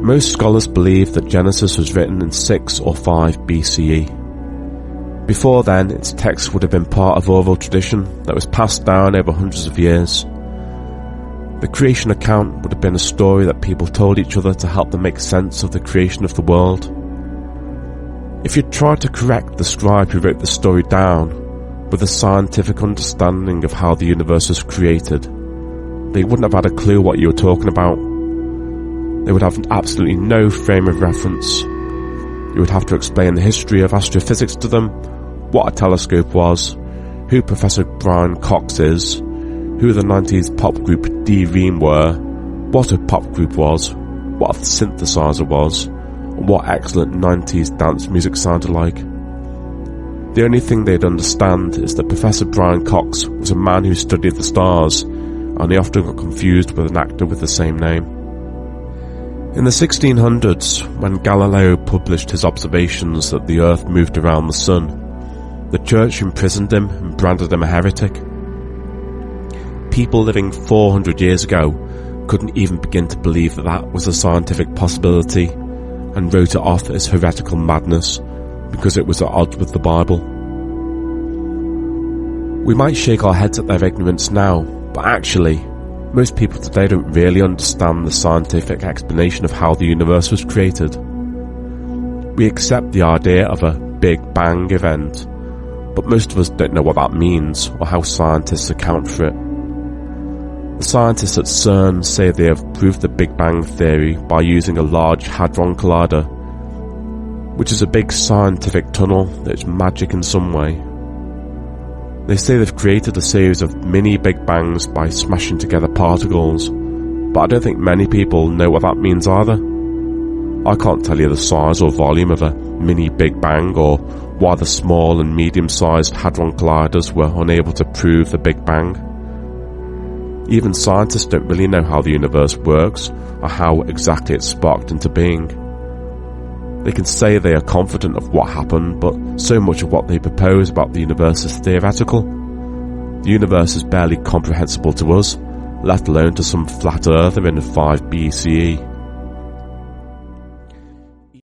Most scholars believe that Genesis was written in 6 or 5 BCE. Before then, its text would have been part of oral tradition that was passed down over hundreds of years. The creation account would have been a story that people told each other to help them make sense of the creation of the world. If you tried to correct the scribe who wrote the story down with a scientific understanding of how the universe was created, they wouldn't have had a clue what you were talking about. They would have absolutely no frame of reference. You would have to explain the history of astrophysics to them, what a telescope was, who Professor Brian Cox is, who the 90s pop group D-Ream were, what a pop group was, what a synthesizer was, and what excellent 90s dance music sounded like. The only thing they'd understand is that Professor Brian Cox was a man who studied the stars, and he often got confused with an actor with the same name. In the 1600s, when Galileo published his observations that the Earth moved around the Sun, the Church imprisoned him and branded him a heretic. People living 400 years ago couldn't even begin to believe that that was a scientific possibility, and wrote it off as heretical madness because it was at odds with the Bible. We might shake our heads at their ignorance now, but actually, most people today don't really understand the scientific explanation of how the universe was created. We accept the idea of a Big Bang event, but most of us don't know what that means or how scientists account for it. The scientists at CERN say they have proved the Big Bang theory by using a large hadron collider, which is a big scientific tunnel that's magic in some way. They say they've created a series of mini Big Bangs by smashing together particles, but I don't think many people know what that means either. I can't tell you the size or volume of a mini Big Bang, or why the small and medium-sized hadron colliders were unable to prove the Big Bang. Even scientists don't really know how the universe works, or how exactly it sparked into being. They can say they are confident of what happened, but so much of what they propose about the universe is theoretical. The universe is barely comprehensible to us, let alone to some flat earther in 5 BCE.